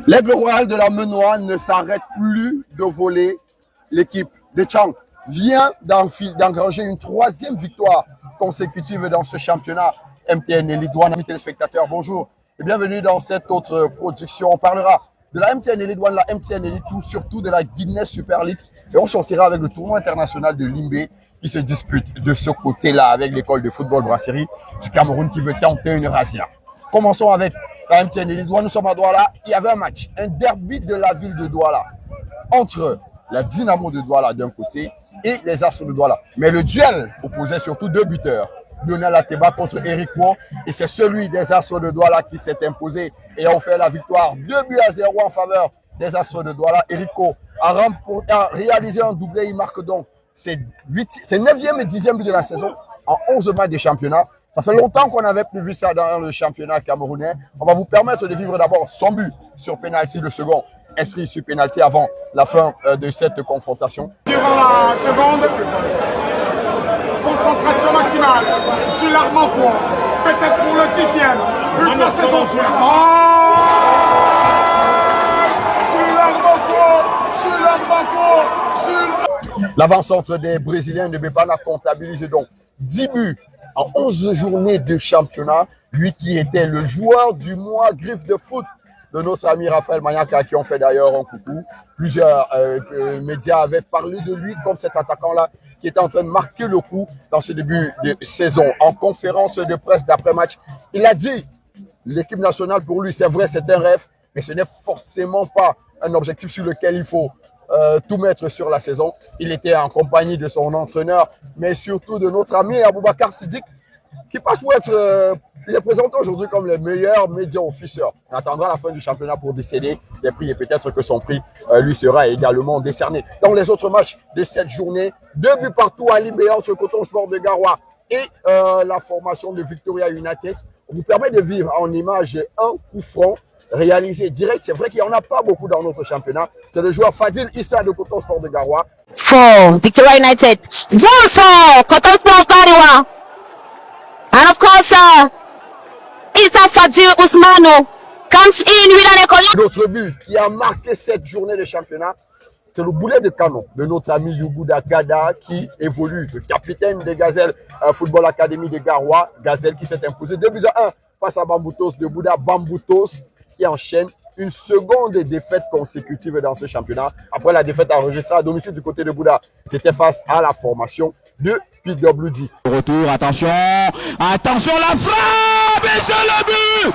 L'aigle royal de la Menoie ne s'arrête plus de voler. L'équipe de Chang vient d'engranger une troisième victoire consécutive dans ce championnat MTN Elite One. Amis téléspectateurs, bonjour et bienvenue dans cette autre production. On parlera de la MTN Elite One, la MTN Elite 2, surtout de la Guinness Super League. Et on sortira avec le tournoi international de Limbé qui se dispute de ce côté-là avec l'école de football Brasserie du Cameroun qui veut tenter une razzia. Commençons avec la MTN Elite One. Nous sommes à Douala. Il y avait un match, un derby de la ville de Douala entre la Dynamo de Douala d'un côté et les Astres de Douala. Mais le duel opposait surtout deux buteurs. Donald Ateba contre Eric Wo. Et c'est celui des Astres de Douala qui s'est imposé et a offert la victoire 2-0 en faveur des Astres de Douala. Eric Wo a réalisé un doublé. Il marque donc ses 9e et 10e but de la saison en 11 matchs de championnat. Ça fait longtemps qu'on n'avait plus vu ça dans le championnat camerounais. On va vous permettre de vivre d'abord son but sur penalty, le second inscrit sur penalty avant la fin de cette confrontation. Durant la seconde, concentration maximale sur l'Armand-Point, peut-être pour le 10e but de la saison. Sur l'Armand-Point. L'avant-centre des Brésiliens de Bepana comptabilise donc 10 buts en 11 journées de championnat. Lui qui était le joueur du mois griffe de foot de notre ami Raphaël Maniac, à qui on fait d'ailleurs un coucou. Plusieurs médias avaient parlé de lui comme cet attaquant-là qui était en train de marquer le coup dans ce début de saison. En conférence de presse d'après-match, il a dit l'équipe nationale pour lui, c'est vrai, c'est un rêve, mais ce n'est forcément pas un objectif sur lequel il faut tout mettre sur la saison. Il était en compagnie de son entraîneur, mais surtout de notre ami Aboubacar Sidik, qui passe pour être... il est présenté aujourd'hui comme le meilleur média officier. On attendra la fin du championnat pour décéder les prix et peut-être que son prix lui sera également décerné. Dans les autres matchs de cette journée, 2 buts partout à Limbé entre Coton Sport de Garoua et la formation de Victoria United. On vous permet de vivre en image un coup franc réalisé direct. C'est vrai qu'il n'y en a pas beaucoup dans notre championnat. C'est le joueur Fadil Issa de Coton Sport de Garoua. For Victoria United. Goal for Coton Sport Garoua. And of course, Issa Fadil Ousmano comes in with an école. L'autre but qui a marqué cette journée de championnat, c'est le boulet de canon de notre ami Yuguda Kada qui évolue, le capitaine des Gazelles Football Academy de Garoua. Gazelle qui s'est imposé 2-1 face à Bamboutos de Bouda. Bamboutos qui enchaîne une seconde défaite consécutive dans ce championnat. Après la défaite enregistrée à domicile du côté de Bouda, c'était face à la formation de PWD. Retour, attention, attention la frappe et c'est le but.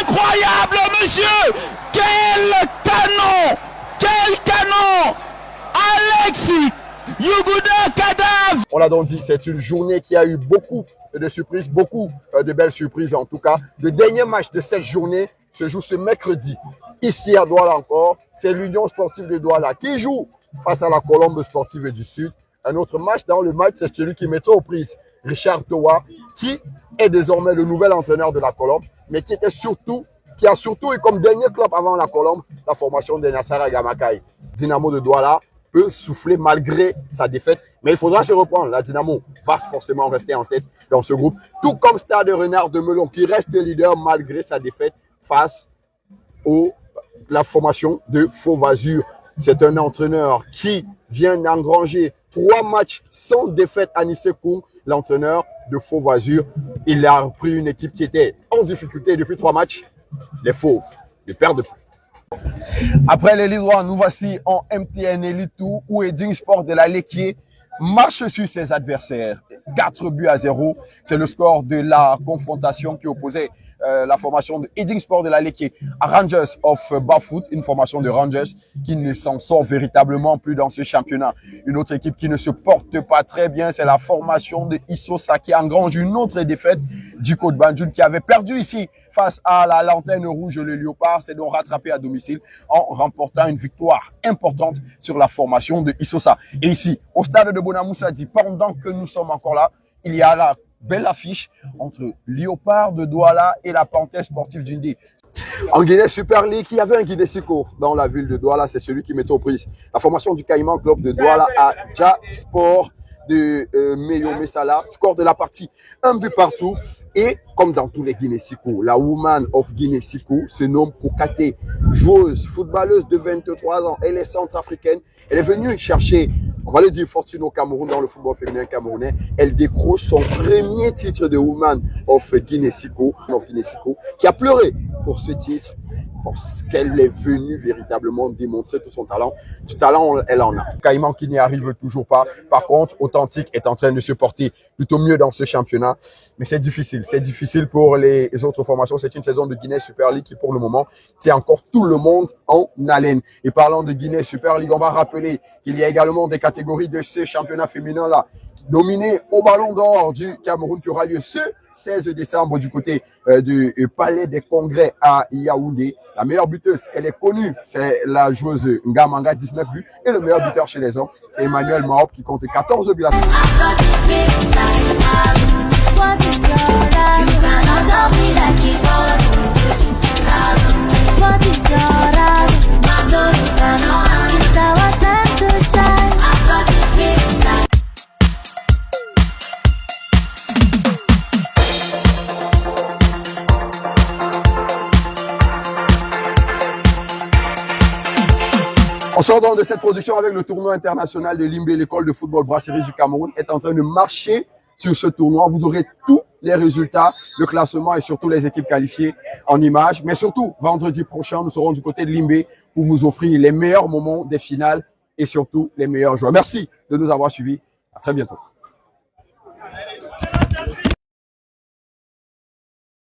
Incroyable monsieur, quel canon, Alexis Yuguda Kada. On l'a donc dit, c'est une journée qui a eu beaucoup de surprises, beaucoup de belles surprises en tout cas. Le dernier match de cette journée se joue ce mercredi. Ici à Douala encore, c'est l'Union Sportive de Douala qui joue face à la Colombe Sportive du Sud. Un autre match dans le match, c'est celui qui mettra aux prises Richard Towa, qui est désormais le nouvel entraîneur de la Colombe, mais qui a surtout eu comme dernier club avant la Colombe, la formation de Nassara Gamakai. Dynamo de Douala peut souffler malgré sa défaite, mais il faudra se reprendre. La Dynamo va forcément rester en tête dans ce groupe, tout comme Stade Renard de Melon, qui reste leader malgré sa défaite face à la formation de Faux-Vazur. C'est un entraîneur qui vient d'engranger 3 matchs sans défaite à Nisekoum, l'entraîneur de Faux-Vazur. Il a repris une équipe qui était en difficulté depuis 3 matchs. Les Fauves ne perdent plus. Après les Lillois, nous voici en MTN Elite 2 où Eding Sport de la Léquier marche sur ses adversaires. 4-0. C'est le score de la confrontation qui opposait la formation de Eding Sport de la Léquier à Rangers of Bafoot, une formation de Rangers qui ne s'en sort véritablement plus dans ce championnat. Une autre équipe qui ne se porte pas très bien, c'est la formation de Issosa qui engrange une autre défaite du Côte Banjoul qui avait perdu ici face à la Lanterne Rouge, le Léopard. C'est donc rattrapé à domicile en remportant une victoire importante sur la formation de Issosa. Et ici, au stade de Bonamoussadi, pendant que nous sommes encore là, il y a la belle affiche entre Léopard de Douala et la Panthère Sportive d'Undé. En Guinée Super League, il y avait un Guinée-Sico dans la ville de Douala, c'est celui qui mettait aux prises la formation du Caïman Club de Douala à Ja Sport de Meyome Salah, score de la partie, un but partout. Et comme dans tous les Guinée-Siko, la woman of Guinée-Siko se nomme Kokate, joueuse, footballeuse de 23 ans. Elle est centrafricaine. Elle est venue chercher, on va le dire, fortune au Cameroun dans le football féminin camerounais. Elle décroche son premier titre de woman of Guinée-Siko, qui a pleuré pour ce titre, parce qu'elle est venue véritablement démontrer tout son talent. Du talent, elle en a. Caïman qui n'y arrive toujours pas. Par contre, Authentique est en train de se porter plutôt mieux dans ce championnat. Mais c'est difficile. C'est difficile pour les autres formations. C'est une saison de Guinée Super League qui, pour le moment, tient encore tout le monde en haleine. Et parlant de Guinée Super League, on va rappeler qu'il y a également des catégories de ce championnat féminin-là, dominé au Ballon d'Or du Cameroun, qui aura lieu ce 16 décembre du côté du Palais des Congrès à Yaoundé. La meilleure buteuse, elle est connue, c'est la joueuse Ngamanga, 19 buts. Et le meilleur buteur chez les hommes, c'est Emmanuel Mahop qui compte 14 buts. On sort donc de cette production avec le tournoi international de Limbé. L'école de football brasserie du Cameroun est en train de marcher sur ce tournoi. Vous aurez tous les résultats, le classement et surtout les équipes qualifiées en images. Mais surtout, vendredi prochain, nous serons du côté de Limbé pour vous offrir les meilleurs moments des finales et surtout les meilleurs joueurs. Merci de nous avoir suivis. À très bientôt.